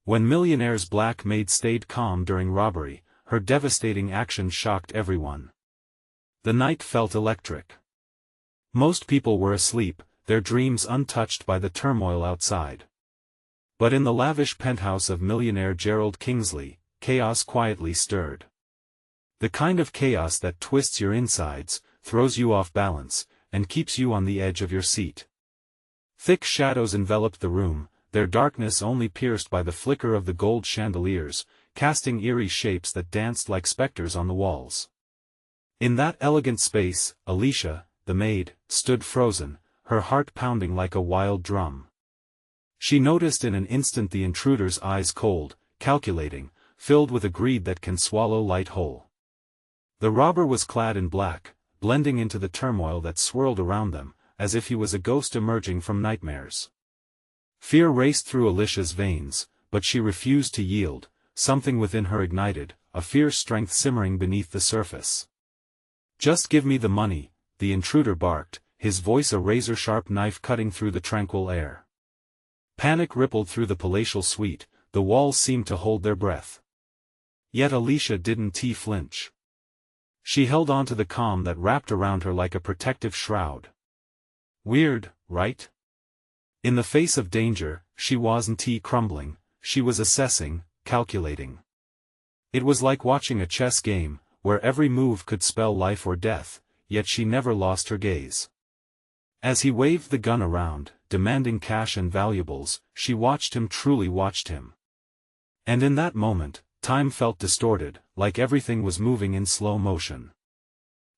When Millionaire's black maid stayed calm during robbery, her devastating action shocked everyone. The night felt electric. Most people were asleep, their dreams untouched by the turmoil outside. But in the lavish penthouse of millionaire Gerald Kingsley, chaos quietly stirred. The kind of chaos that twists your insides, throws you off balance, and keeps you on the edge of your seat. Thick shadows enveloped the room, their darkness only pierced by the flicker of the gold chandeliers, casting eerie shapes that danced like specters on the walls. In that elegant space, Alicia, the maid, stood frozen, her heart pounding like a wild drum. She noticed in an instant the intruder's eyes cold, calculating, filled with a greed that can swallow light whole. The robber was clad in black, blending into the turmoil that swirled around them, as if he was a ghost emerging from nightmares. Fear raced through Alicia's veins, but she refused to yield, something within her ignited, a fierce strength simmering beneath the surface. "Just give me the money," the intruder barked, his voice a razor-sharp knife cutting through the tranquil air. Panic rippled through the palatial suite, the walls seemed to hold their breath. Yet Alicia didn't flinch. She held on to the calm that wrapped around her like a protective shroud. Weird, right? In the face of danger, she wasn't crumbling, she was assessing, calculating. It was like watching a chess game, where every move could spell life or death, yet she never lost her gaze. As he waved the gun around, demanding cash and valuables, she watched him, truly watched him. And in that moment, time felt distorted, like everything was moving in slow motion.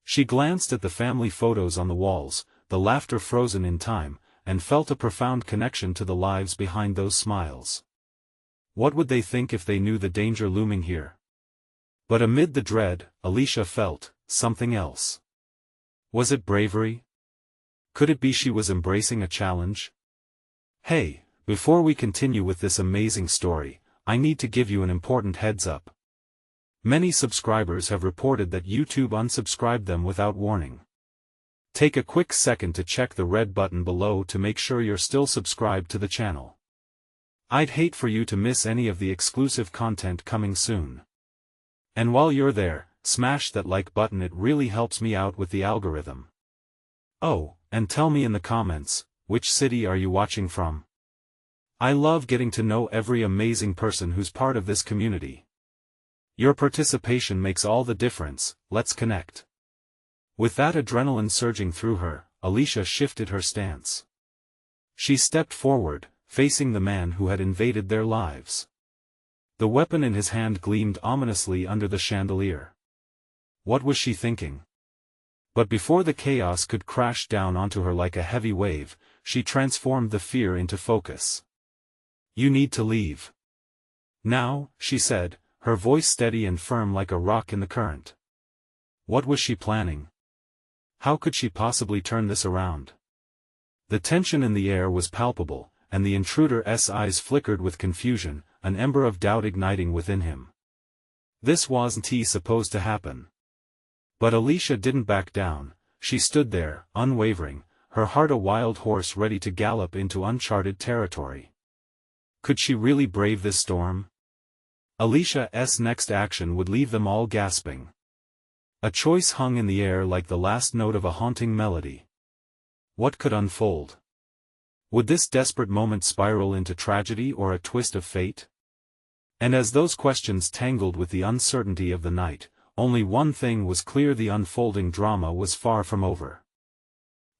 She glanced at the family photos on the walls, the laughter frozen in time, and felt a profound connection to the lives behind those smiles. What would they think if they knew the danger looming here? But amid the dread, Alicia felt something else. Was it bravery? Could it be she was embracing a challenge? Hey, before we continue with this amazing story, I need to give you an important heads up. Many subscribers have reported that YouTube unsubscribed them without warning. Take a quick second to check the red button below to make sure you're still subscribed to the channel. I'd hate for you to miss any of the exclusive content coming soon. And while you're there, smash that like button, it really helps me out with the algorithm. Oh, and tell me in the comments, which city are you watching from? I love getting to know every amazing person who's part of this community. Your participation makes all the difference, let's connect. With that adrenaline surging through her, Alicia shifted her stance. She stepped forward, facing the man who had invaded their lives. The weapon in his hand gleamed ominously under the chandelier. What was she thinking? But before the chaos could crash down onto her like a heavy wave, she transformed the fear into focus. "You need to leave. Now," she said, her voice steady and firm like a rock in the current. What was she planning? How could she possibly turn this around? The tension in the air was palpable, and the intruder's eyes flickered with confusion, an ember of doubt igniting within him. This wasn't supposed to happen. But Alicia didn't back down. She stood there, unwavering, her heart a wild horse ready to gallop into uncharted territory. Could she really brave this storm? Alicia's next action would leave them all gasping. A choice hung in the air like the last note of a haunting melody. What could unfold? Would this desperate moment spiral into tragedy or a twist of fate? And as those questions tangled with the uncertainty of the night, only one thing was clear: the unfolding drama was far from over.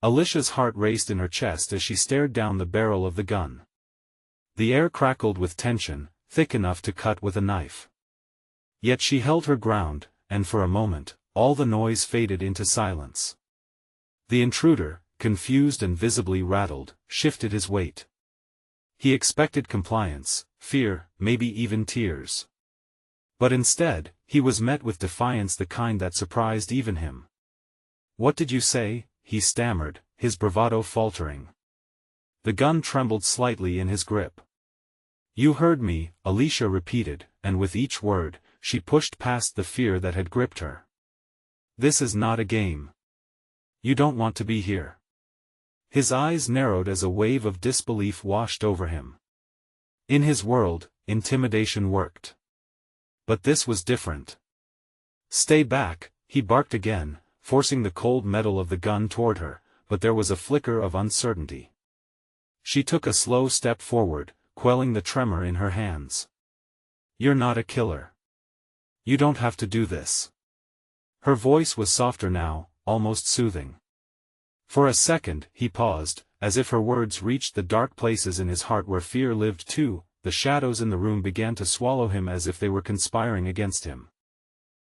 Alicia's heart raced in her chest as she stared down the barrel of the gun. The air crackled with tension, thick enough to cut with a knife. Yet she held her ground, and for a moment, all the noise faded into silence. The intruder, confused and visibly rattled, shifted his weight. He expected compliance, fear, maybe even tears. But instead, he was met with defiance, the kind that surprised even him. "What did you say?" he stammered, his bravado faltering. The gun trembled slightly in his grip. "You heard me," Alicia repeated, and with each word, she pushed past the fear that had gripped her. "This is not a game. You don't want to be here." His eyes narrowed as a wave of disbelief washed over him. In his world, intimidation worked. But this was different. "Stay back," he barked again, forcing the cold metal of the gun toward her, but there was a flicker of uncertainty. She took a slow step forward, quelling the tremor in her hands. "You're not a killer. You don't have to do this." Her voice was softer now, almost soothing. For a second, he paused, as if her words reached the dark places in his heart where fear lived too. The shadows in the room began to swallow him as if they were conspiring against him.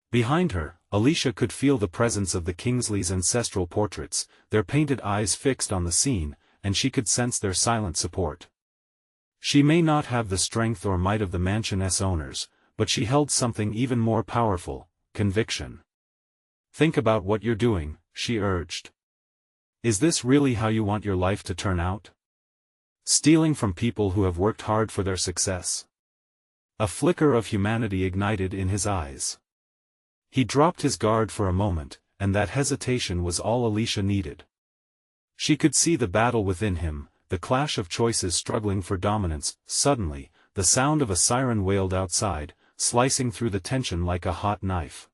Behind her, Alicia could feel the presence of the Kingsleys' ancestral portraits, their painted eyes fixed on the scene, and she could sense their silent support. She may not have the strength or might of the mansion's owners, but she held something even more powerful: conviction. "Think about what you're doing," she urged. "Is this really how you want your life to turn out? Stealing from people who have worked hard for their success?" A flicker of humanity ignited in his eyes. He dropped his guard for a moment, and that hesitation was all Alicia needed. She could see the battle within him, the clash of choices struggling for dominance. Suddenly, the sound of a siren wailed outside, slicing through the tension like a hot knife.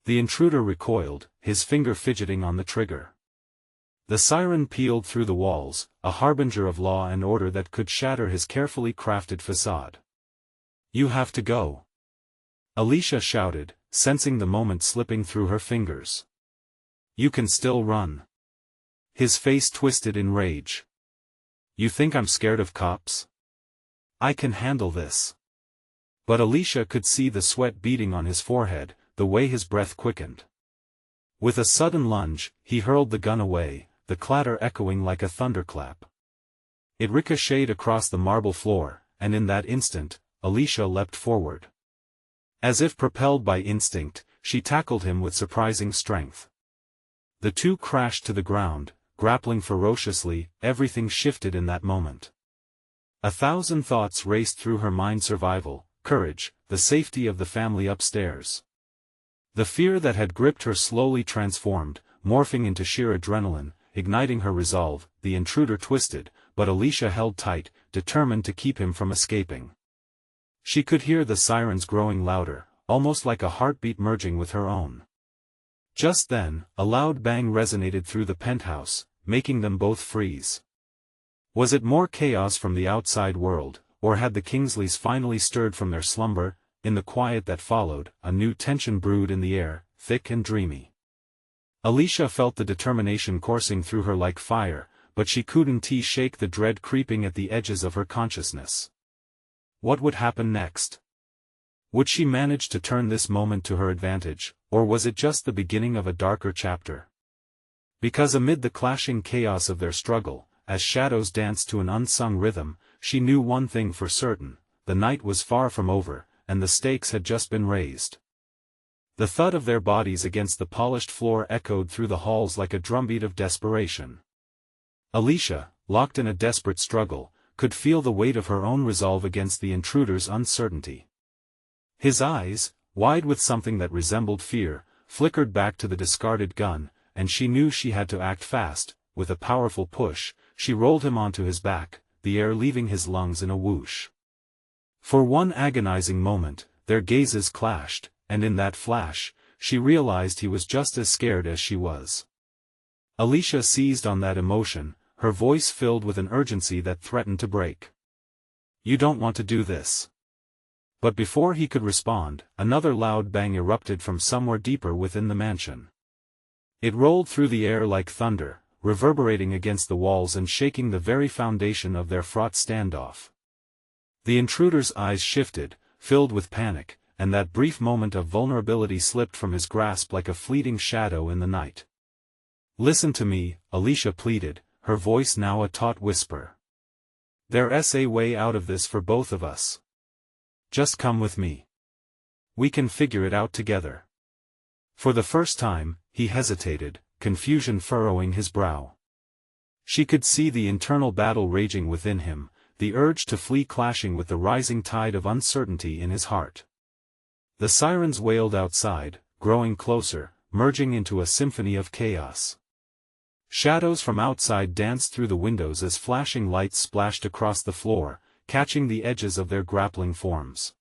The intruder recoiled, his finger fidgeting on the trigger. The siren pealed through the walls, a harbinger of law and order that could shatter his carefully crafted facade. "You have to go," Alicia shouted, sensing the moment slipping through her fingers. "You can still run." His face twisted in rage. "You think I'm scared of cops? I can handle this." But Alicia could see the sweat beading on his forehead, the way his breath quickened. With a sudden lunge, he hurled the gun away, the clatter echoing like a thunderclap. It ricocheted across the marble floor, and in that instant, Alicia leapt forward. As if propelled by instinct, she tackled him with surprising strength. The two crashed to the ground, grappling ferociously. Everything shifted in that moment. 1,000 thoughts raced through her mind: survival, courage, the safety of the family upstairs. The fear that had gripped her slowly transformed, morphing into sheer adrenaline, igniting her resolve. The intruder twisted, but Alicia held tight, determined to keep him from escaping. She could hear the sirens growing louder, almost like a heartbeat merging with her own. Just then, a loud bang resonated through the penthouse, making them both freeze. Was it more chaos from the outside world, or had the Kingsleys finally stirred from their slumber? In the quiet that followed, a new tension brewed in the air, thick and dreamy. Alicia felt the determination coursing through her like fire, but she couldn't shake the dread creeping at the edges of her consciousness. What would happen next? Would she manage to turn this moment to her advantage, or was it just the beginning of a darker chapter? Because amid the clashing chaos of their struggle, as shadows danced to an unsung rhythm, she knew one thing for certain: the night was far from over, and the stakes had just been raised. The thud of their bodies against the polished floor echoed through the halls like a drumbeat of desperation. Alicia, locked in a desperate struggle, could feel the weight of her own resolve against the intruder's uncertainty. His eyes, wide with something that resembled fear, flickered back to the discarded gun, and she knew she had to act fast. With a powerful push, she rolled him onto his back, the air leaving his lungs in a whoosh. For one agonizing moment, their gazes clashed, and in that flash, she realized he was just as scared as she was. Alicia seized on that emotion, her voice filled with an urgency that threatened to break. "You don't want to do this." But before he could respond, another loud bang erupted from somewhere deeper within the mansion. It rolled through the air like thunder, reverberating against the walls and shaking the very foundation of their fraught standoff. The intruder's eyes shifted, filled with panic, and that brief moment of vulnerability slipped from his grasp like a fleeting shadow in the night. "Listen to me," Alicia pleaded, her voice now a taut whisper. "There's a way out of this for both of us. Just come with me. We can figure it out together." For the first time, he hesitated, confusion furrowing his brow. She could see the internal battle raging within him, the urge to flee clashing with the rising tide of uncertainty in his heart. The sirens wailed outside, growing closer, merging into a symphony of chaos. Shadows from outside danced through the windows as flashing lights splashed across the floor, catching the edges of their grappling forms.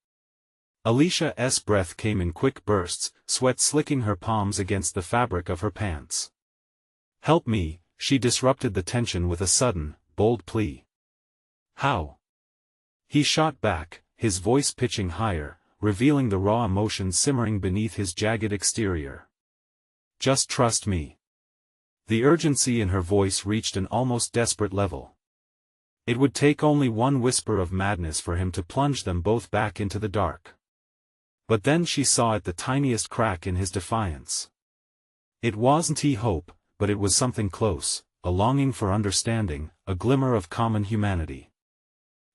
Alicia's breath came in quick bursts, sweat slicking her palms against the fabric of her pants. "Help me," she disrupted the tension with a sudden, bold plea. "How?" He shot back, his voice pitching higher, revealing the raw emotion simmering beneath his jagged exterior. "Just trust me." The urgency in her voice reached an almost desperate level. It would take only one whisper of madness for him to plunge them both back into the dark. But then she saw the tiniest crack in his defiance. It wasn't hope, but it was something close, a longing for understanding, a glimmer of common humanity.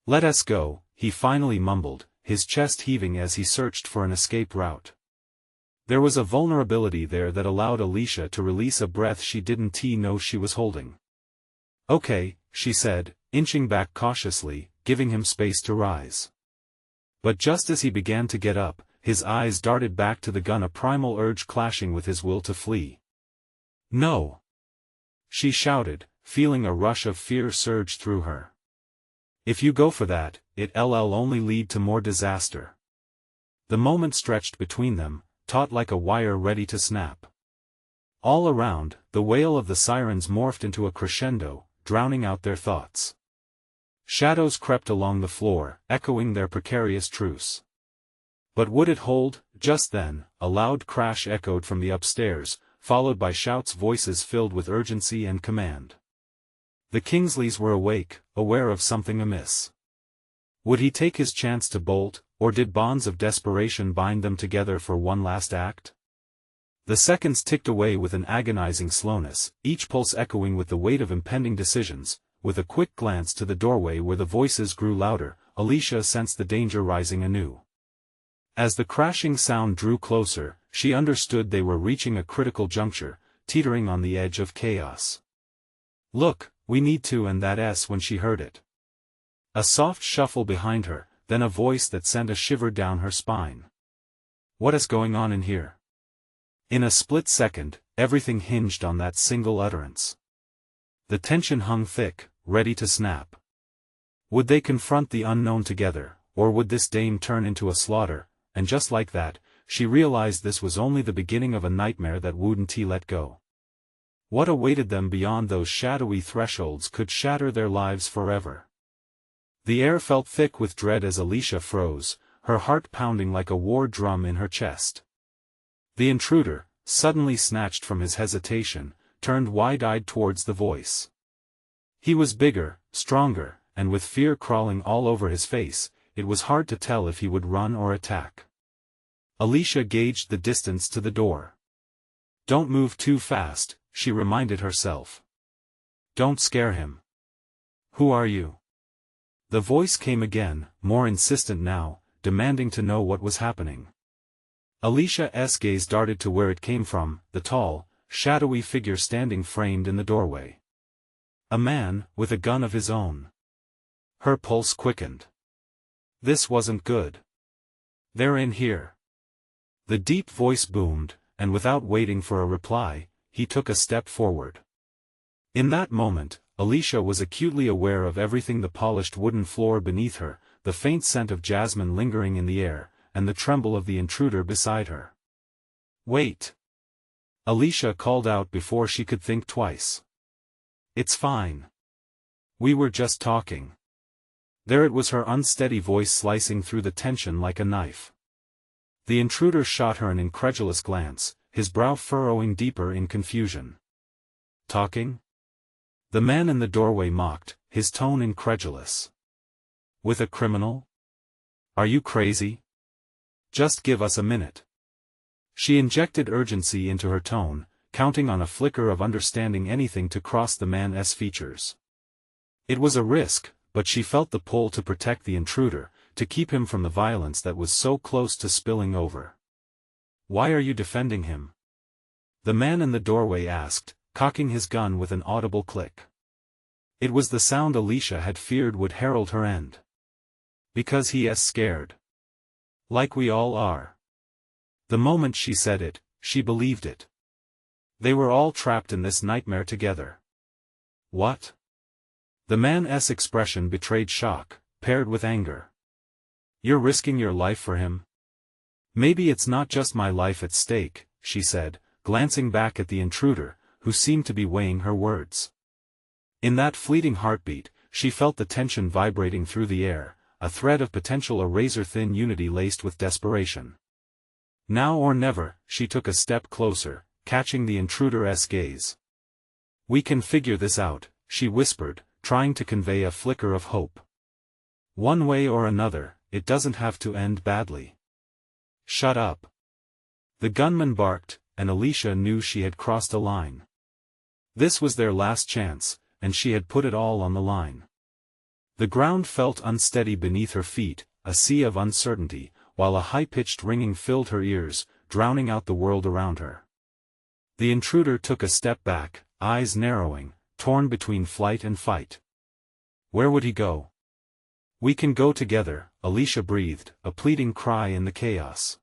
"Let us go," he finally mumbled, his chest heaving as he searched for an escape route. There was a vulnerability there that allowed Alicia to release a breath she didn't know she was holding. "Okay," she said, inching back cautiously, giving him space to rise. But just as he began to get up, his eyes darted back to the gun, a primal urge clashing with his will to flee. "No!" she shouted, feeling a rush of fear surge through her. "If you go for that, it'll only lead to more disaster." The moment stretched between them, taut like a wire ready to snap. All around, the wail of the sirens morphed into a crescendo, drowning out their thoughts. Shadows crept along the floor, echoing their precarious truce. But would it hold? Just then, a loud crash echoed from the upstairs, followed by shouts, voices filled with urgency and command. The Kingsleys were awake, aware of something amiss. Would he take his chance to bolt, or did bonds of desperation bind them together for one last act? The seconds ticked away with an agonizing slowness, each pulse echoing with the weight of impending decisions. With a quick glance to the doorway where the voices grew louder, Alicia sensed the danger rising anew. As the crashing sound drew closer, she understood they were reaching a critical juncture, teetering on the edge of chaos. "Look, we need to," and that's when she heard it. A soft shuffle behind her, then a voice that sent a shiver down her spine. "What is going on in here?" In a split second, everything hinged on that single utterance. The tension hung thick, ready to snap. Would they confront the unknown together, or would this dame turn into a slaughter? And just like that, she realized this was only the beginning of a nightmare that wouldn't let go. What awaited them beyond those shadowy thresholds could shatter their lives forever. The air felt thick with dread as Alicia froze, her heart pounding like a war drum in her chest. The intruder, suddenly snatched from his hesitation, turned wide-eyed towards the voice. He was bigger, stronger, and with fear crawling all over his face, it was hard to tell if he would run or attack. Alicia gauged the distance to the door. "Don't move too fast," she reminded herself. "Don't scare him." "Who are you?" The voice came again, more insistent now, demanding to know what was happening. Alicia's gaze darted to where it came from, the tall, shadowy figure standing framed in the doorway. A man, with a gun of his own. Her pulse quickened. This wasn't good. "They're in here." The deep voice boomed, and without waiting for a reply, he took a step forward. In that moment, Alicia was acutely aware of everything: the polished wooden floor beneath her, the faint scent of jasmine lingering in the air, and the tremble of the intruder beside her. "Wait!" Alicia called out before she could think twice. "It's fine. We were just talking." There it was, her unsteady voice slicing through the tension like a knife. The intruder shot her an incredulous glance, his brow furrowing deeper in confusion. "Talking?" The man in the doorway mocked, his tone incredulous. "With a criminal? Are you crazy? Just give us a minute." She injected urgency into her tone, counting on a flicker of understanding anything to cross the man's features. It was a risk, but she felt the pull to protect the intruder, to keep him from the violence that was so close to spilling over. "Why are you defending him?" the man in the doorway asked, cocking his gun with an audible click. It was the sound Alicia had feared would herald her end. "Because he is scared. Like we all are." The moment she said it, she believed it. They were all trapped in this nightmare together. "What?" The man's expression betrayed shock, paired with anger. "You're risking your life for him?" "Maybe it's not just my life at stake," she said, glancing back at the intruder, who seemed to be weighing her words. In that fleeting heartbeat, she felt the tension vibrating through the air, a thread of potential, a razor-thin unity laced with desperation. Now or never, she took a step closer, catching the intruder's gaze. "We can figure this out," she whispered, trying to convey a flicker of hope. "One way or another, it doesn't have to end badly." "Shut up." The gunman barked, and Alicia knew she had crossed a line. This was their last chance, and she had put it all on the line. The ground felt unsteady beneath her feet, a sea of uncertainty, while a high-pitched ringing filled her ears, drowning out the world around her. The intruder took a step back, eyes narrowing, torn between flight and fight. Where would he go? "We can go together," Alicia breathed, a pleading cry in the chaos.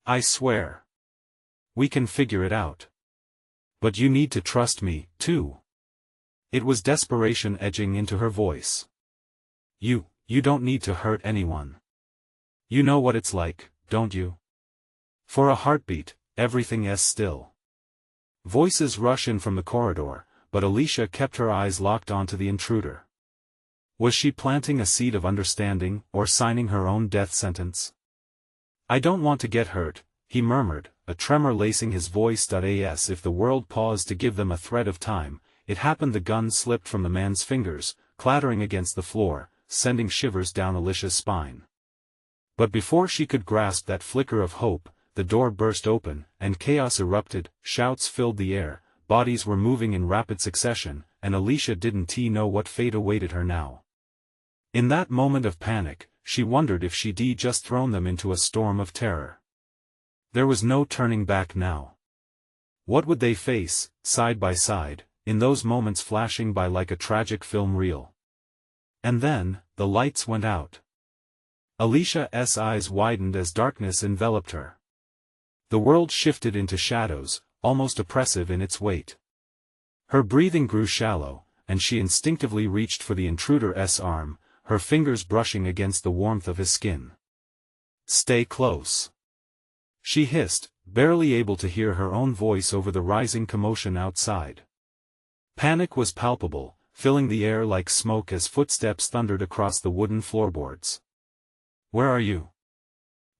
"I swear. We can figure it out. But you need to trust me, too." It was desperation edging into her voice. You don't need to hurt anyone. You know what it's like, don't you?" For a heartbeat, everything is still. Voices rush in from the corridor, but Alicia kept her eyes locked onto the intruder. Was she planting a seed of understanding, or signing her own death sentence? "I don't want to get hurt," he murmured, a tremor lacing his voice. As if the world paused to give them a thread of time, it happened. The gun slipped from the man's fingers, clattering against the floor, sending shivers down Alicia's spine. But before she could grasp that flicker of hope, the door burst open, and chaos erupted. Shouts filled the air, bodies were moving in rapid succession, and Alicia didn't know what fate awaited her now. In that moment of panic, she wondered if she'd just thrown them into a storm of terror. There was no turning back now. What would they face, side by side, in those moments flashing by like a tragic film reel? And then, the lights went out. Alicia's eyes widened as darkness enveloped her. The world shifted into shadows, almost oppressive in its weight. Her breathing grew shallow, and she instinctively reached for the intruder's arm, her fingers brushing against the warmth of his skin. "Stay close," she hissed, barely able to hear her own voice over the rising commotion outside. Panic was palpable, filling the air like smoke as footsteps thundered across the wooden floorboards. "Where are you?"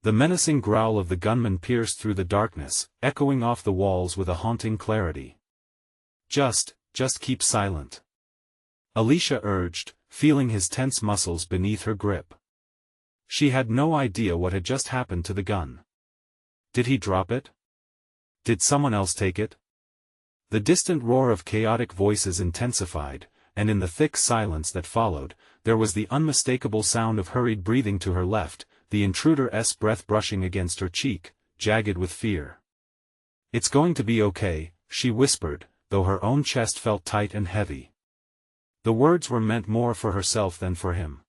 The menacing growl of the gunman pierced through the darkness, echoing off the walls with a haunting clarity. Just keep silent," Alicia urged, feeling his tense muscles beneath her grip. She had no idea what had just happened to the gun. Did he drop it? Did someone else take it? The distant roar of chaotic voices intensified, and in the thick silence that followed, there was the unmistakable sound of hurried breathing to her left, the intruder's breath brushing against her cheek, jagged with fear. "It's going to be okay," she whispered, though her own chest felt tight and heavy. The words were meant more for herself than for him.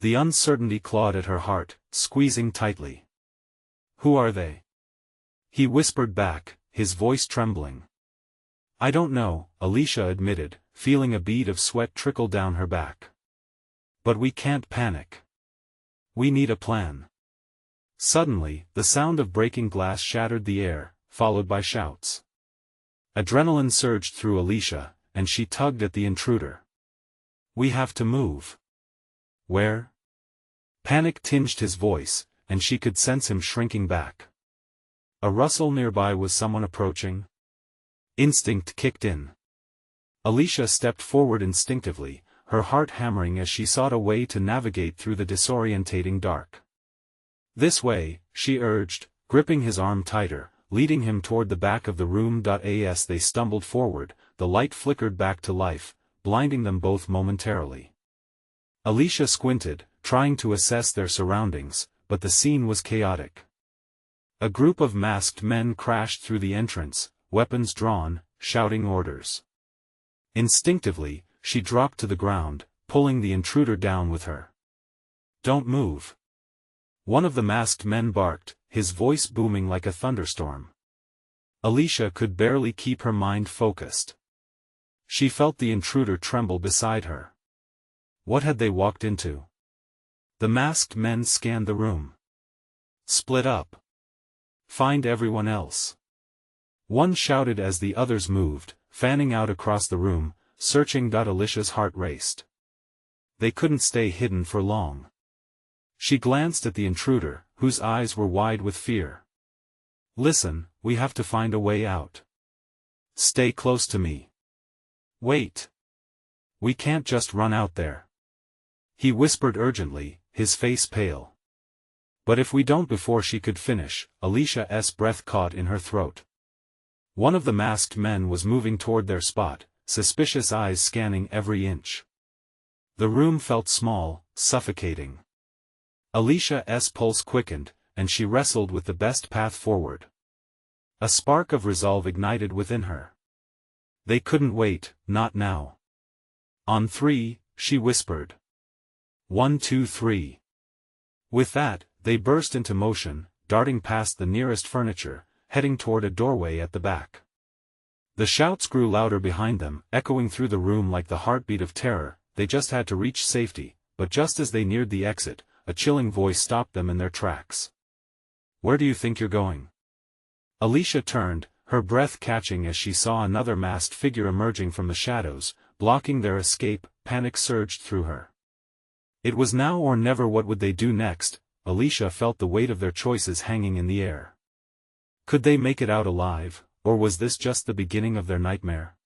The uncertainty clawed at her heart, squeezing tightly. "Who are they?" he whispered back, his voice trembling. "I don't know," Alicia admitted, feeling a bead of sweat trickle down her back. "But we can't panic. We need a plan." Suddenly, the sound of breaking glass shattered the air, followed by shouts. Adrenaline surged through Alicia, and she tugged at the intruder. "We have to move." "Where?" Panic tinged his voice, and she could sense him shrinking back. A rustle nearby. Was someone approaching? Instinct kicked in. Alicia stepped forward instinctively, her heart hammering as she sought a way to navigate through the disorientating dark. "This way," she urged, gripping his arm tighter, leading him toward the back of the room. As they stumbled forward, the light flickered back to life, blinding them both momentarily. Alicia squinted, trying to assess their surroundings, but the scene was chaotic. A group of masked men crashed through the entrance, weapons drawn, shouting orders. Instinctively, she dropped to the ground, pulling the intruder down with her. "Don't move," one of the masked men barked, his voice booming like a thunderstorm. Alicia could barely keep her mind focused. She felt the intruder tremble beside her. What had they walked into? The masked men scanned the room. Split up. Find everyone else. One shouted as the others moved, fanning out across the room, searching. Alicia's heart raced. They couldn't stay hidden for long. She glanced at the intruder, whose eyes were wide with fear. Listen, we have to find a way out. Stay close to me. Wait. We can't just run out there. He whispered urgently, his face pale. But if we don't. Before she could finish, Alicia's breath caught in her throat. One of the masked men was moving toward their spot, suspicious eyes scanning every inch. The room felt small, suffocating. Alicia's pulse quickened, and she wrestled with the best path forward. A spark of resolve ignited within her. They couldn't wait, not now. On 3, she whispered. 1, 2, 3. With that, they burst into motion, darting past the nearest furniture, heading toward a doorway at the back. The shouts grew louder behind them, echoing through the room like the heartbeat of terror. They just had to reach safety, but just as they neared the exit, a chilling voice stopped them in their tracks. Where do you think you're going? Alicia turned, her breath catching as she saw another masked figure emerging from the shadows, blocking their escape. Panic surged through her. It was now or never. What would they do next? Alicia felt the weight of their choices hanging in the air. Could they make it out alive, or was this just the beginning of their nightmare?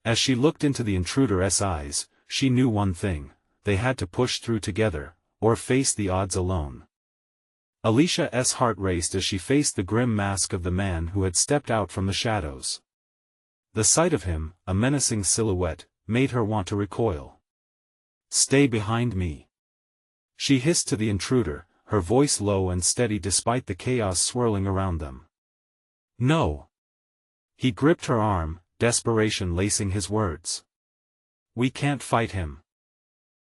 As she looked into the intruder's eyes, she knew one thing: they had to push through together, or face the odds alone. Alicia's heart raced as she faced the grim mask of the man who had stepped out from the shadows. The sight of him, a menacing silhouette, made her want to recoil. Stay behind me. She hissed to the intruder, her voice low and steady despite the chaos swirling around them. No. He gripped her arm, desperation lacing his words. We can't fight him.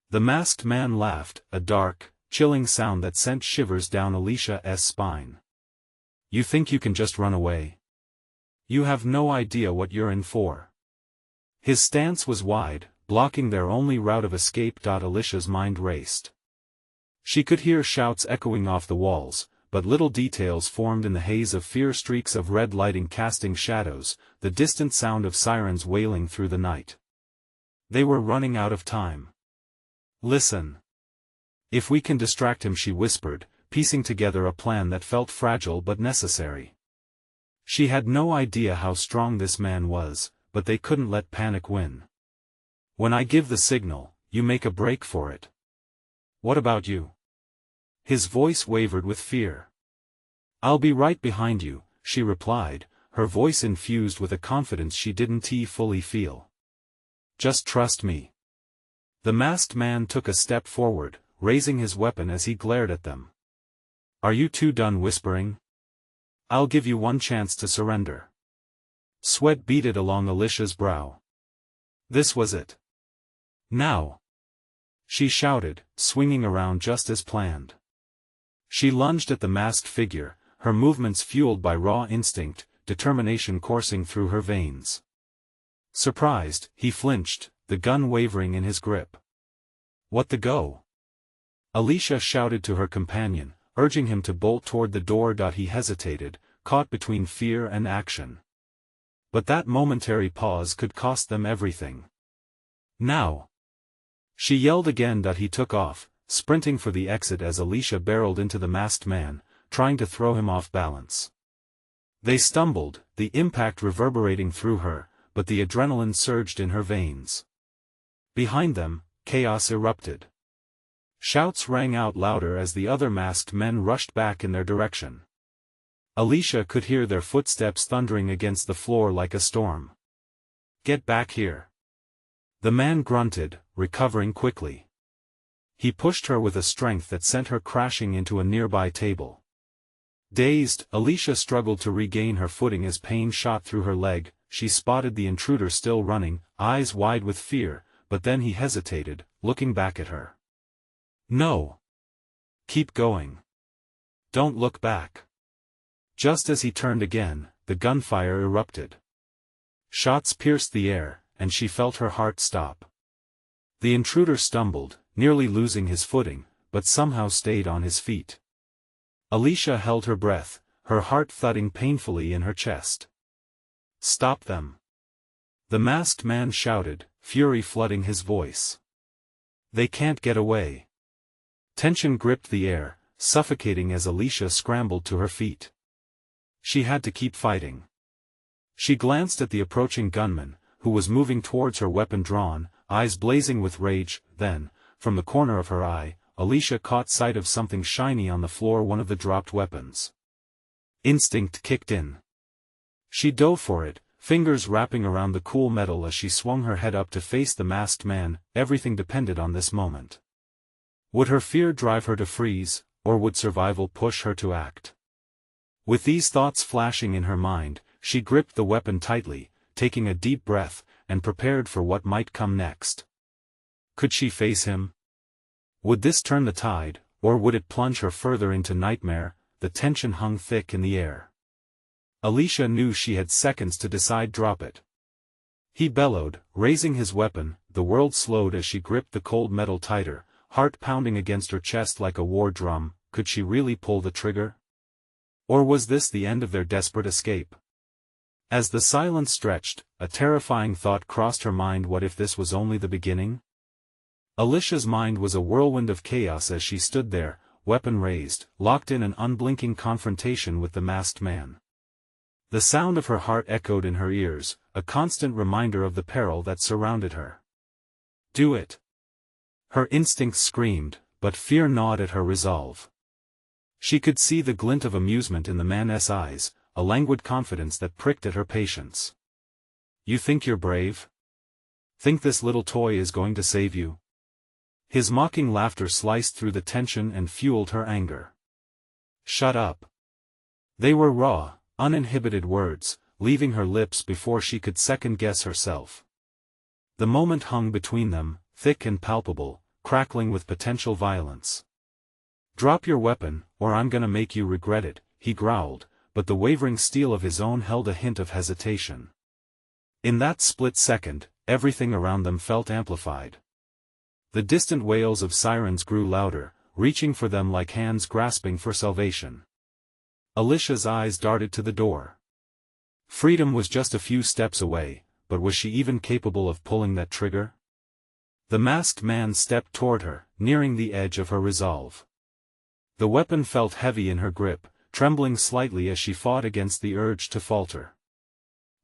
The masked man laughed, a dark, chilling sound that sent shivers down Alicia's spine. You think you can just run away? You have no idea what you're in for. His stance was wide, blocking their only route of escape. Alicia's mind raced. She could hear shouts echoing off the walls, but little details formed in the haze of fear. Streaks of red lighting casting shadows, the distant sound of sirens wailing through the night. They were running out of time. Listen. If we can distract him, she whispered, piecing together a plan that felt fragile but necessary. She had no idea how strong this man was, but they couldn't let panic win. When I give the signal, you make a break for it. What about you? His voice wavered with fear. I'll be right behind you, she replied, her voice infused with a confidence she didn't fully feel. Just trust me. The masked man took a step forward, raising his weapon as he glared at them. Are you two done whispering? I'll give you one chance to surrender. Sweat beaded along Alicia's brow. This was it. Now. She shouted, swinging around just as planned. She lunged at the masked figure, her movements fueled by raw instinct, determination coursing through her veins. Surprised, he flinched, the gun wavering in his grip. What the go? Alicia shouted to her companion, urging him to bolt toward the door. He hesitated, caught between fear and action. But that momentary pause could cost them everything. Now. She yelled again. He took off, sprinting for the exit as Alicia barreled into the masked man, trying to throw him off balance. They stumbled, the impact reverberating through her, but the adrenaline surged in her veins. Behind them, chaos erupted. Shouts rang out louder as the other masked men rushed back in their direction. Alicia could hear their footsteps thundering against the floor like a storm. Get back here. The man grunted, recovering quickly. He pushed her with a strength that sent her crashing into a nearby table. Dazed, Alicia struggled to regain her footing as pain shot through her leg. She spotted the intruder still running, eyes wide with fear, but then he hesitated, looking back at her. No. Keep going. Don't look back. Just as he turned again, the gunfire erupted. Shots pierced the air, and she felt her heart stop. The intruder stumbled, nearly losing his footing, but somehow stayed on his feet. Alicia held her breath, her heart thudding painfully in her chest. "Stop them!" the masked man shouted, fury flooding his voice. "They can't get away." Tension gripped the air, suffocating as Alicia scrambled to her feet. She had to keep fighting. She glanced at the approaching gunman, who was moving towards her, weapon drawn, eyes blazing with rage. Then, from the corner of her eye, Alicia caught sight of something shiny on the floor, one of the dropped weapons. Instinct kicked in. She dove for it, fingers wrapping around the cool metal as she swung her head up to face the masked man. Everything depended on this moment. Would her fear drive her to freeze, or would survival push her to act? With these thoughts flashing in her mind, she gripped the weapon tightly, taking a deep breath, and prepared for what might come next. Could she face him? Would this turn the tide, or would it plunge her further into nightmare? The tension hung thick in the air. Alicia knew she had seconds to decide. "Drop it!" he bellowed, raising his weapon. The world slowed as she gripped the cold metal tighter, heart pounding against her chest like a war drum. Could she really pull the trigger? Or was this the end of their desperate escape? As the silence stretched, a terrifying thought crossed her mind. What if this was only the beginning? Alicia's mind was a whirlwind of chaos as she stood there, weapon raised, locked in an unblinking confrontation with the masked man. The sound of her heart echoed in her ears, a constant reminder of the peril that surrounded her. "Do it!" her instincts screamed, but fear gnawed at her resolve. She could see the glint of amusement in the man's eyes, a languid confidence that pricked at her patience. "You think you're brave? Think this little toy is going to save you?" His mocking laughter sliced through the tension and fueled her anger. "Shut up!" They were raw, uninhibited words, leaving her lips before she could second-guess herself. The moment hung between them, thick and palpable, crackling with potential violence. "Drop your weapon, or I'm gonna make you regret it," he growled, but the wavering steel of his own held a hint of hesitation. In that split second, everything around them felt amplified. The distant wails of sirens grew louder, reaching for them like hands grasping for salvation. Alicia's eyes darted to the door. Freedom was just a few steps away, but was she even capable of pulling that trigger? The masked man stepped toward her, nearing the edge of her resolve. The weapon felt heavy in her grip, trembling slightly as she fought against the urge to falter.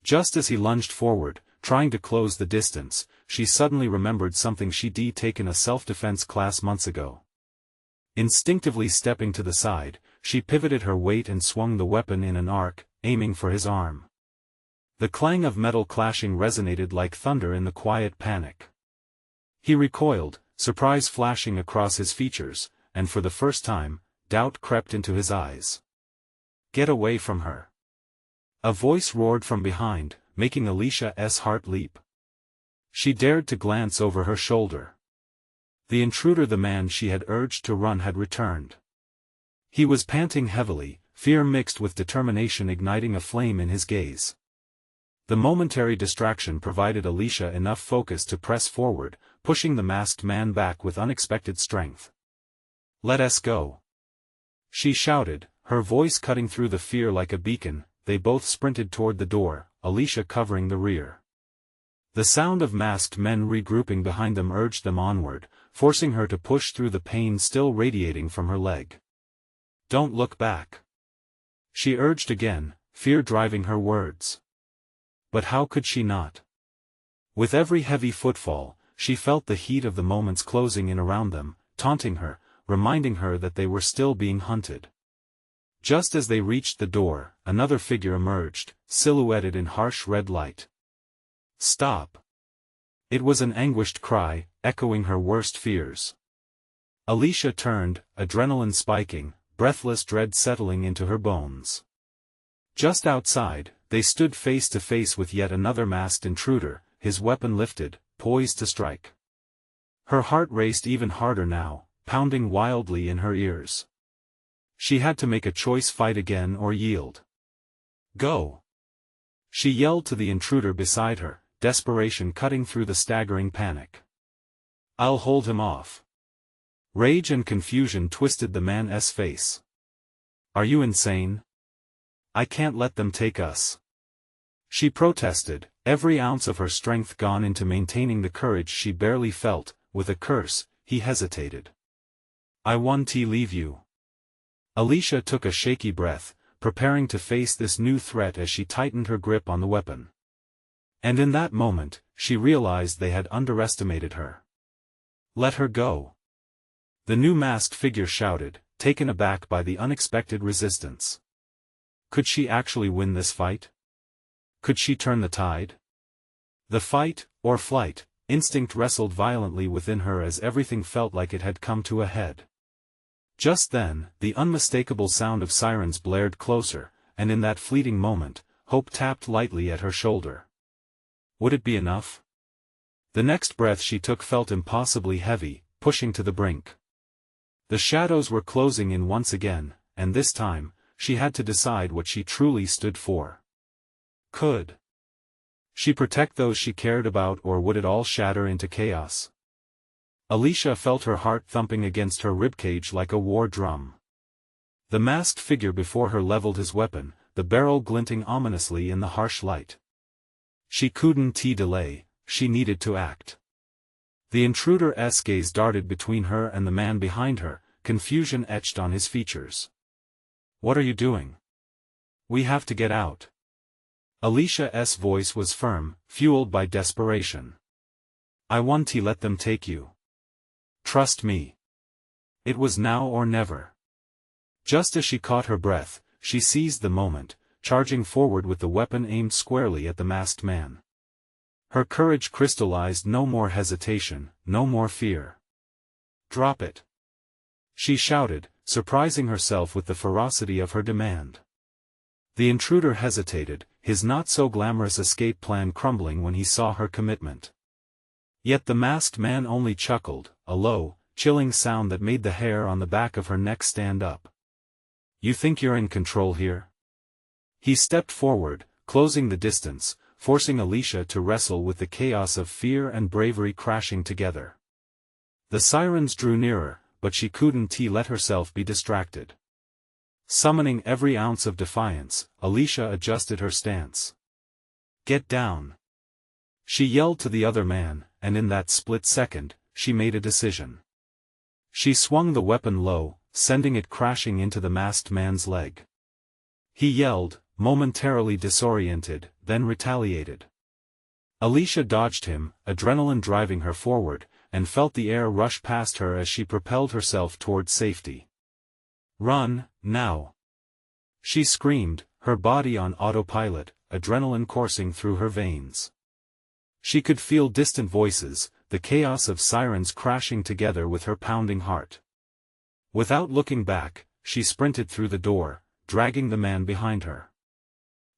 Just as he lunged forward, trying to close the distance, she suddenly remembered something she'd taken a self-defense class months ago. Instinctively stepping to the side, she pivoted her weight and swung the weapon in an arc, aiming for his arm. The clang of metal clashing resonated like thunder in the quiet panic. He recoiled, surprise flashing across his features, and for the first time, doubt crept into his eyes. "Get away from her!" a voice roared from behind, making Alicia's heart leap. She dared to glance over her shoulder. The intruder, the man she had urged to run, had returned. He was panting heavily, fear mixed with determination igniting a flame in his gaze. The momentary distraction provided Alicia enough focus to press forward, pushing the masked man back with unexpected strength. "Let us go!" she shouted, her voice cutting through the fear like a beacon. They both sprinted toward the door, Alicia covering the rear. The sound of masked men regrouping behind them urged them onward, forcing her to push through the pain still radiating from her leg. "Don't look back," she urged again, fear driving her words. But how could she not? With every heavy footfall, she felt the heat of the moments closing in around them, taunting her, reminding her that they were still being hunted. Just as they reached the door, another figure emerged, silhouetted in harsh red light. "Stop!" It was an anguished cry, echoing her worst fears. Alicia turned, adrenaline spiking, breathless dread settling into her bones. Just outside, they stood face to face with yet another masked intruder, his weapon lifted, poised to strike. Her heart raced even harder now, pounding wildly in her ears. She had to make a choice: fight again or yield. "Go!" she yelled to the intruder beside her, desperation cutting through the staggering panic. "I'll hold him off." Rage and confusion twisted the man's face. Are you insane? I can't let them take us. She protested, every ounce of her strength gone into maintaining the courage she barely felt. With a curse, he hesitated. I want to leave you. Alicia took a shaky breath, preparing to face this new threat as she tightened her grip on the weapon. And in that moment, she realized they had underestimated her. Let her go. The new masked figure shouted, taken aback by the unexpected resistance. Could she actually win this fight? Could she turn the tide? The fight, or flight, instinct wrestled violently within her as everything felt like it had come to a head. Just then, the unmistakable sound of sirens blared closer, and in that fleeting moment, hope tapped lightly at her shoulder. Would it be enough? The next breath she took felt impossibly heavy, pushing to the brink. The shadows were closing in once again, and this time, she had to decide what she truly stood for. Could she protect those she cared about, or would it all shatter into chaos? Alicia felt her heart thumping against her ribcage like a war drum. The masked figure before her leveled his weapon, the barrel glinting ominously in the harsh light. She couldn't delay, she needed to act. The intruder's gaze darted between her and the man behind her, confusion etched on his features. What are you doing? We have to get out. Alicia's voice was firm, fueled by desperation. I want to let them take you. Trust me. It was now or never. Just as she caught her breath, she seized the moment, charging forward with the weapon aimed squarely at the masked man. Her courage crystallized, no more hesitation, no more fear. Drop it. She shouted, surprising herself with the ferocity of her demand. The intruder hesitated, his not-so-glamorous escape plan crumbling when he saw her commitment. Yet the masked man only chuckled, a low, chilling sound that made the hair on the back of her neck stand up. You think you're in control here? He stepped forward, closing the distance, forcing Alicia to wrestle with the chaos of fear and bravery crashing together. The sirens drew nearer, but she couldn't let herself be distracted. Summoning every ounce of defiance, Alicia adjusted her stance. Get down. She yelled to the other man, and in that split second, she made a decision. She swung the weapon low, sending it crashing into the masked man's leg. He yelled, momentarily disoriented, then retaliated. Alicia dodged him, adrenaline driving her forward, and felt the air rush past her as she propelled herself toward safety. Run, now! She screamed, her body on autopilot, adrenaline coursing through her veins. She could feel distant voices, the chaos of sirens crashing together with her pounding heart. Without looking back, she sprinted through the door, dragging the man behind her.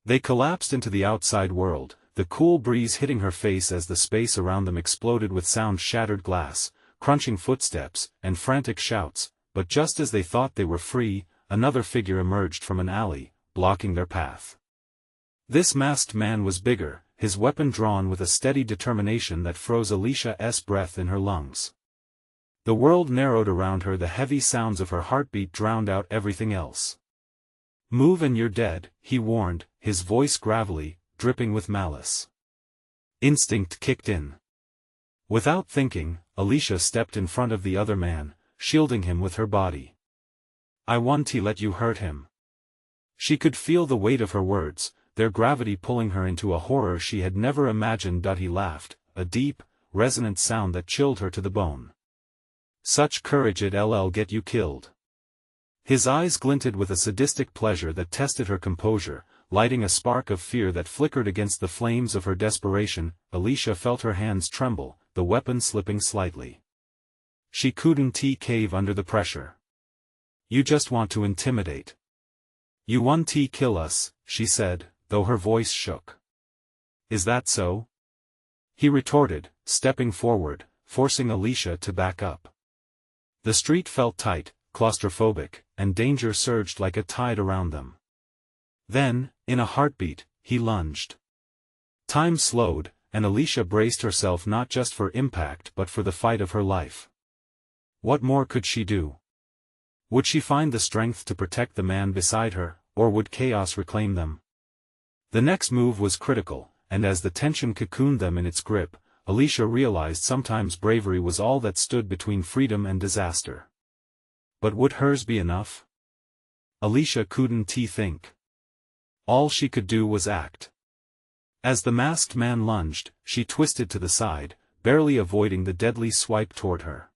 They collapsed into the outside world, the cool breeze hitting her face as the space around them exploded with sound-shattered glass, crunching footsteps, and frantic shouts, but just as they thought they were free, another figure emerged from an alley, blocking their path. This masked man was bigger, his weapon drawn with a steady determination that froze Alicia's breath in her lungs. The world narrowed around her, the heavy sounds of her heartbeat drowned out everything else. Move and you're dead, he warned, his voice gravelly, dripping with malice. Instinct kicked in. Without thinking, Alicia stepped in front of the other man, shielding him with her body. I want to let you hurt him. She could feel the weight of her words, their gravity pulling her into a horror she had never imagined. He laughed, a deep, resonant sound that chilled her to the bone. Such courage, it'll get you killed. His eyes glinted with a sadistic pleasure that tested her composure, lighting a spark of fear that flickered against the flames of her desperation. Alicia felt her hands tremble, the weapon slipping slightly. She couldn't cave under the pressure. You just want to intimidate. You want to kill us, she said, though her voice shook. Is that so? He retorted, stepping forward, forcing Alicia to back up. The street felt tight, claustrophobic, and danger surged like a tide around them. Then, in a heartbeat, he lunged. Time slowed, and Alicia braced herself not just for impact but for the fight of her life. What more could she do? Would she find the strength to protect the man beside her, or would chaos reclaim them? The next move was critical, and as the tension cocooned them in its grip, Alicia realized sometimes bravery was all that stood between freedom and disaster. But would hers be enough? Alicia couldn't think. All she could do was act. As the masked man lunged, she twisted to the side, barely avoiding the deadly swipe toward her.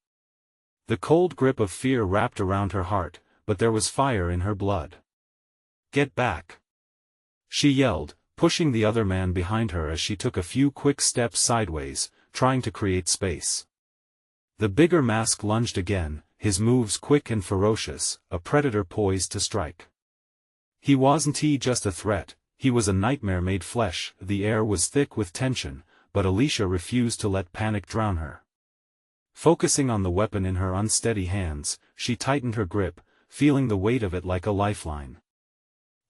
The cold grip of fear wrapped around her heart, but there was fire in her blood. "Get back!" she yelled, pushing the other man behind her as she took a few quick steps sideways, trying to create space. The bigger mask lunged again, his moves quick and ferocious, a predator poised to strike. He wasn't just a threat, he was a nightmare made flesh. The air was thick with tension, but Alicia refused to let panic drown her. Focusing on the weapon in her unsteady hands, she tightened her grip, feeling the weight of it like a lifeline.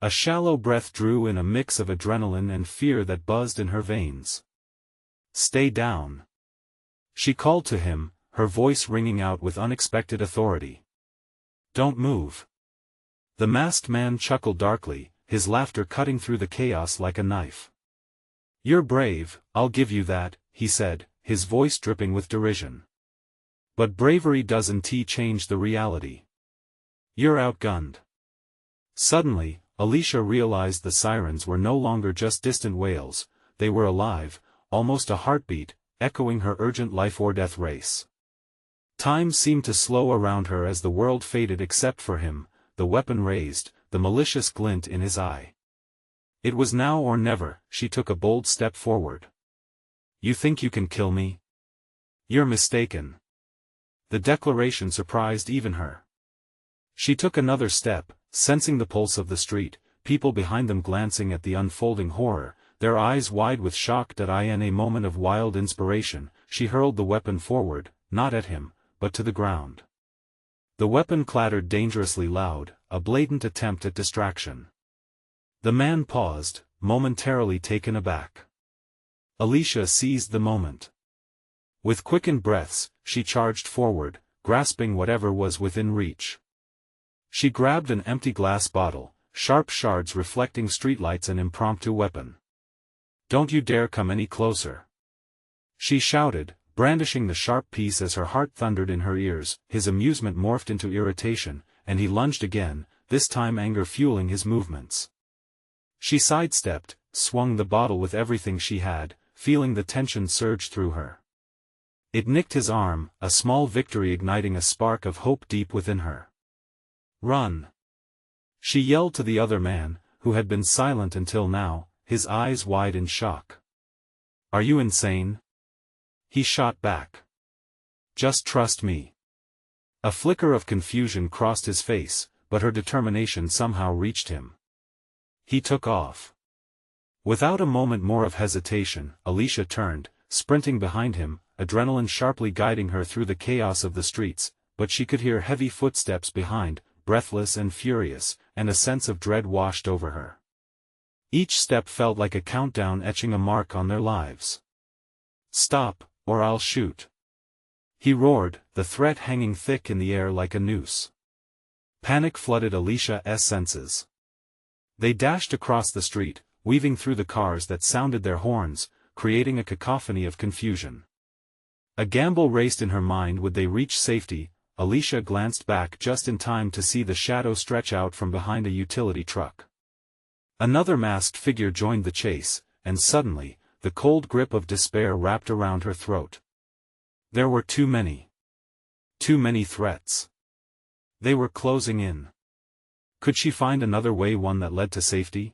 A shallow breath drew in a mix of adrenaline and fear that buzzed in her veins. "Stay down!" she called to him, her voice ringing out with unexpected authority. "Don't move." The masked man chuckled darkly, his laughter cutting through the chaos like a knife. "You're brave, I'll give you that," he said, his voice dripping with derision. "But bravery doesn't change the reality. You're outgunned." Suddenly, Alicia realized the sirens were no longer just distant wails, they were alive, almost a heartbeat, echoing her urgent life-or-death race. Time seemed to slow around her as the world faded except for him, the weapon raised, the malicious glint in his eye. It was now or never. She took a bold step forward. "You think you can kill me? You're mistaken." The declaration surprised even her. She took another step, sensing the pulse of the street, people behind them glancing at the unfolding horror, their eyes wide with shock. In a moment of wild inspiration, she hurled the weapon forward, not at him, but to the ground. The weapon clattered dangerously loud, a blatant attempt at distraction. The man paused, momentarily taken aback. Alicia seized the moment. With quickened breaths, she charged forward, grasping whatever was within reach. She grabbed an empty glass bottle, sharp shards reflecting streetlights, an impromptu weapon. "Don't you dare come any closer!" she shouted, brandishing the sharp piece as her heart thundered in her ears. His amusement morphed into irritation, and he lunged again, this time anger fueling his movements. She sidestepped, swung the bottle with everything she had, feeling the tension surge through her. It nicked his arm, a small victory igniting a spark of hope deep within her. "Run!" she yelled to the other man, who had been silent until now, his eyes wide in shock. "Are you insane?" he shot back. "Just trust me." A flicker of confusion crossed his face, but her determination somehow reached him. He took off. Without a moment more of hesitation, Alicia turned, sprinting behind him, adrenaline sharply guiding her through the chaos of the streets, but she could hear heavy footsteps behind, breathless and furious, and a sense of dread washed over her. Each step felt like a countdown, etching a mark on their lives. "Stop, or I'll shoot!" he roared, the threat hanging thick in the air like a noose. Panic flooded Alicia's senses. They dashed across the street, weaving through the cars that sounded their horns, creating a cacophony of confusion. A gamble raced in her mind. Would they reach safety? Alicia glanced back just in time to see the shadow stretch out from behind a utility truck. Another masked figure joined the chase, and suddenly, the cold grip of despair wrapped around her throat. There were too many. Too many threats. They were closing in. Could she find another way, one that led to safety?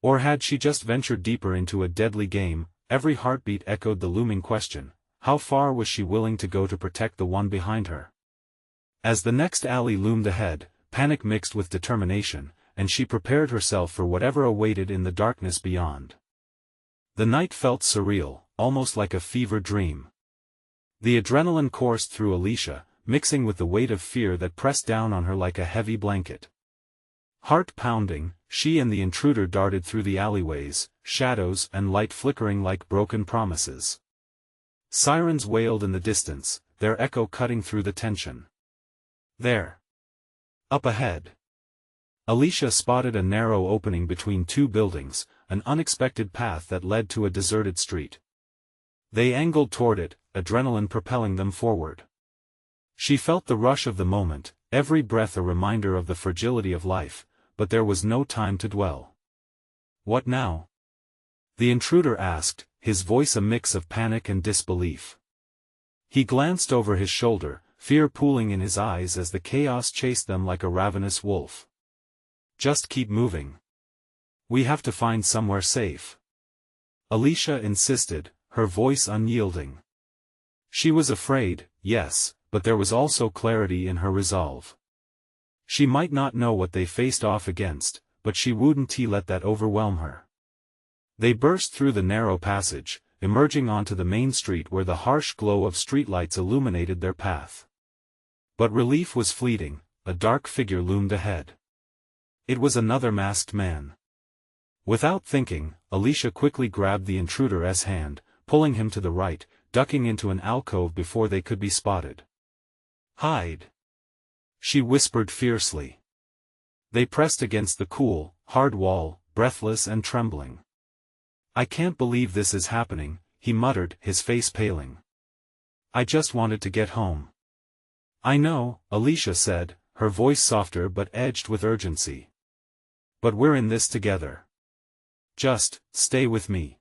Or had she just ventured deeper into a deadly game? Every heartbeat echoed the looming question: how far was she willing to go to protect the one behind her? As the next alley loomed ahead, panic mixed with determination, and she prepared herself for whatever awaited in the darkness beyond. The night felt surreal, almost like a fever dream. The adrenaline coursed through Alicia, mixing with the weight of fear that pressed down on her like a heavy blanket. Heart pounding, she and the intruder darted through the alleyways, shadows and light flickering like broken promises. Sirens wailed in the distance, their echo cutting through the tension. There. Up ahead. Alicia spotted a narrow opening between two buildings, an unexpected path that led to a deserted street. They angled toward it, adrenaline propelling them forward. She felt the rush of the moment, every breath a reminder of the fragility of life, but there was no time to dwell. What now? The intruder asked, his voice a mix of panic and disbelief. He glanced over his shoulder, fear pooling in his eyes as the chaos chased them like a ravenous wolf. Just keep moving. We have to find somewhere safe. Alicia insisted, her voice unyielding. She was afraid, yes, but there was also clarity in her resolve. She might not know what they faced off against, but she wouldn't let that overwhelm her. They burst through the narrow passage, emerging onto the main street where the harsh glow of streetlights illuminated their path. But relief was fleeting, a dark figure loomed ahead. It was another masked man. Without thinking, Alicia quickly grabbed the intruder's hand, pulling him to the right, ducking into an alcove before they could be spotted. Hide! She whispered fiercely. They pressed against the cool, hard wall, breathless and trembling. I can't believe this is happening, he muttered, his face paling. I just wanted to get home. I know, Alicia said, her voice softer but edged with urgency. But we're in this together. Just, stay with me.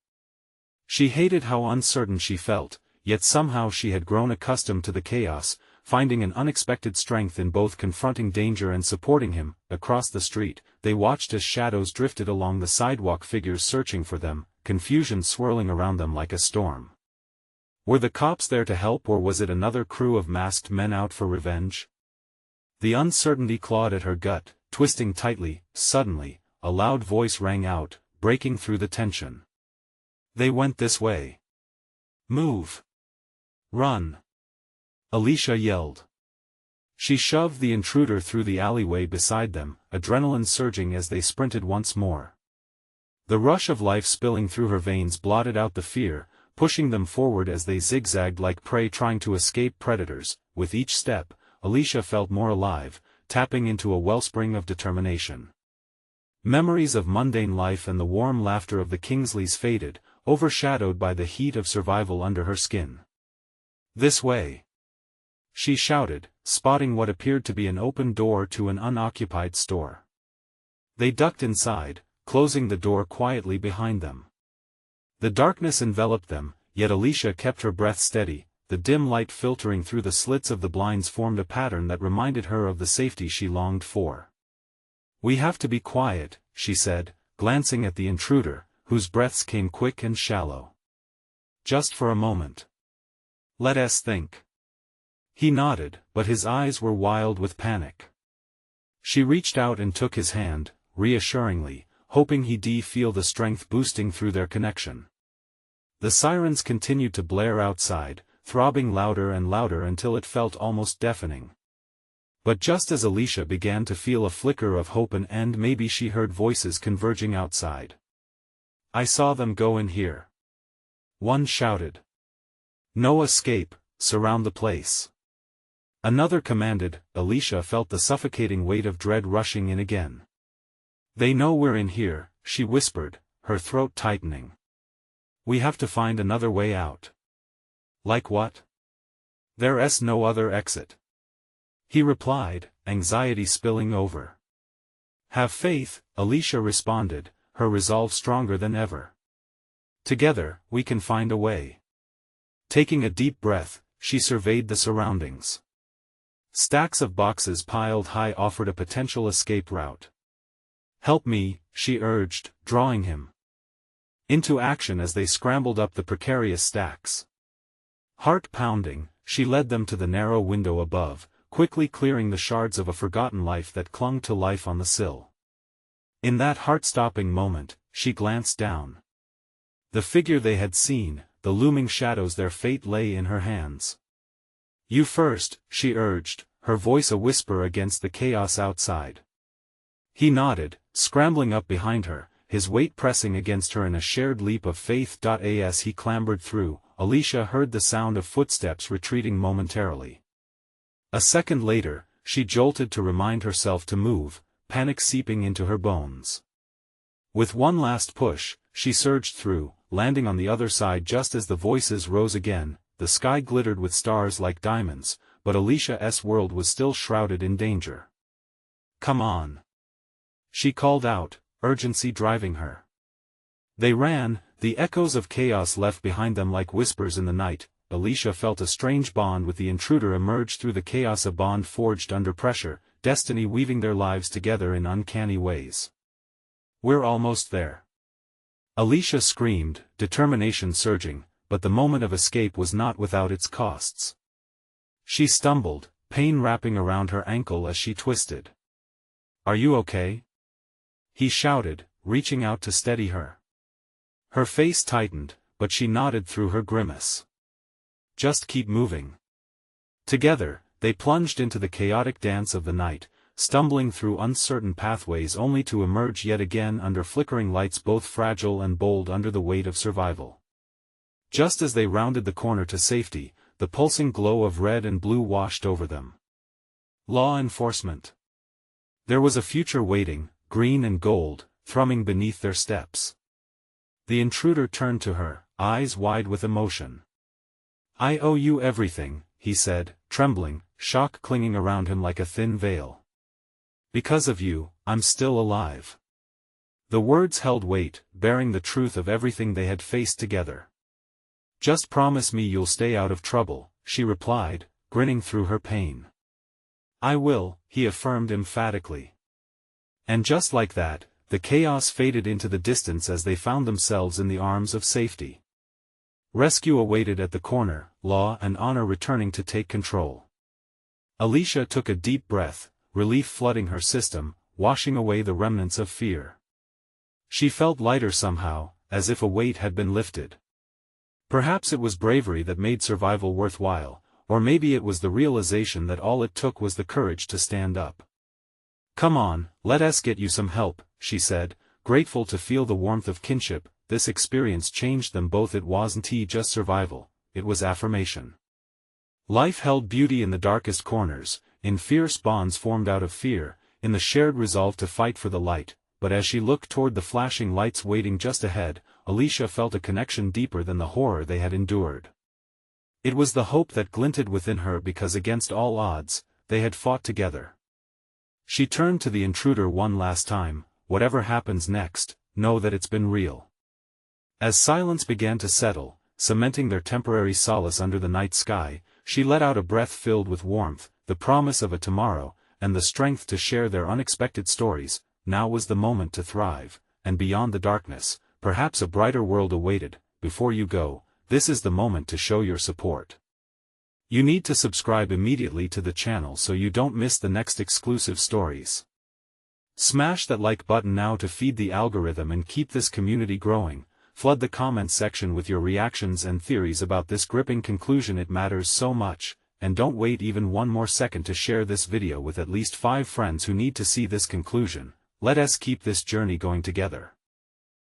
She hated how uncertain she felt, yet somehow she had grown accustomed to the chaos, finding an unexpected strength in both confronting danger and supporting him. Across the street, they watched as shadows drifted along the sidewalk, figures searching for them, confusion swirling around them like a storm. Were the cops there to help, or was it another crew of masked men out for revenge? The uncertainty clawed at her gut, twisting tightly. Suddenly, a loud voice rang out, breaking through the tension. They went this way. Move. Run. Alicia yelled. She shoved the intruder through the alleyway beside them, adrenaline surging as they sprinted once more. The rush of life spilling through her veins blotted out the fear, pushing them forward as they zigzagged like prey trying to escape predators. With each step, Alicia felt more alive, tapping into a wellspring of determination. Memories of mundane life and the warm laughter of the Kingsleys faded, overshadowed by the heat of survival under her skin. This way! She shouted, spotting what appeared to be an open door to an unoccupied store. They ducked inside, closing the door quietly behind them. The darkness enveloped them, yet Alicia kept her breath steady. The dim light filtering through the slits of the blinds formed a pattern that reminded her of the safety she longed for. We have to be quiet, she said, glancing at the intruder, whose breaths came quick and shallow. Just for a moment. Let us think. He nodded, but his eyes were wild with panic. She reached out and took his hand, reassuringly, hoping he'd feel the strength boosting through their connection. The sirens continued to blare outside, throbbing louder and louder until it felt almost deafening. But just as Alicia began to feel a flicker of hope and maybe she heard voices converging outside. I saw them go in here. One shouted. No escape, surround the place. Another commanded. Alicia felt the suffocating weight of dread rushing in again. They know we're in here, she whispered, her throat tightening. We have to find another way out. Like what? There's no other exit. He replied, anxiety spilling over. Have faith, Alicia responded, her resolve stronger than ever. Together, we can find a way. Taking a deep breath, she surveyed the surroundings. Stacks of boxes piled high offered a potential escape route. Help me, she urged, drawing him into action as they scrambled up the precarious stacks. Heart pounding, she led them to the narrow window above, quickly clearing the shards of a forgotten life that clung to life on the sill. In that heart-stopping moment, she glanced down. The figure they had seen, the looming shadows, their fate lay in her hands. You first, she urged, her voice a whisper against the chaos outside. He nodded, scrambling up behind her, his weight pressing against her in a shared leap of faith. As he clambered through, Alicia heard the sound of footsteps retreating momentarily. A second later, she jolted to remind herself to move, panic seeping into her bones. With one last push, she surged through, landing on the other side just as the voices rose again. The sky glittered with stars like diamonds, but Alicia's world was still shrouded in danger. "Come on!" she called out, urgency driving her. They ran, the echoes of chaos left behind them like whispers in the night. Alicia felt a strange bond with the intruder emerge through the chaos, a bond forged under pressure, destiny weaving their lives together in uncanny ways. "We're almost there!" Alicia screamed, determination surging, but the moment of escape was not without its costs. She stumbled, pain wrapping around her ankle as she twisted. "Are you okay?" he shouted, reaching out to steady her. Her face tightened, but she nodded through her grimace. "Just keep moving." Together, they plunged into the chaotic dance of the night, stumbling through uncertain pathways only to emerge yet again under flickering lights, both fragile and bold under the weight of survival. Just as they rounded the corner to safety, the pulsing glow of red and blue washed over them. Law enforcement. There was a future waiting, green and gold, thrumming beneath their steps. The intruder turned to her, eyes wide with emotion. "I owe you everything," he said, trembling, shock clinging around him like a thin veil. "Because of you, I'm still alive." The words held weight, bearing the truth of everything they had faced together. "Just promise me you'll stay out of trouble," she replied, grinning through her pain. "I will," he affirmed emphatically. And just like that, the chaos faded into the distance as they found themselves in the arms of safety. Rescue awaited at the corner, law and honor returning to take control. Alicia took a deep breath, relief flooding her system, washing away the remnants of fear. She felt lighter somehow, as if a weight had been lifted. Perhaps it was bravery that made survival worthwhile, or maybe it was the realization that all it took was the courage to stand up. "Come on, let us get you some help," she said, grateful to feel the warmth of kinship. This experience changed them both. It wasn't just survival, it was affirmation. Life held beauty in the darkest corners, in fierce bonds formed out of fear, in the shared resolve to fight for the light. But as she looked toward the flashing lights waiting just ahead, Alicia felt a connection deeper than the horror they had endured. It was the hope that glinted within her because against all odds, they had fought together. She turned to the intruder one last time. "Whatever happens next, know that it's been real." As silence began to settle, cementing their temporary solace under the night sky, she let out a breath filled with warmth, the promise of a tomorrow, and the strength to share their unexpected stories. Now was the moment to thrive, and beyond the darkness, perhaps a brighter world awaited. Before you go, this is the moment to show your support. You need to subscribe immediately to the channel so you don't miss the next exclusive stories. Smash that like button now to feed the algorithm and keep this community growing. Flood the comments section with your reactions and theories about this gripping conclusion. It matters so much, and don't wait even one more second to share this video with at least 5 friends who need to see this conclusion. Let us keep this journey going together.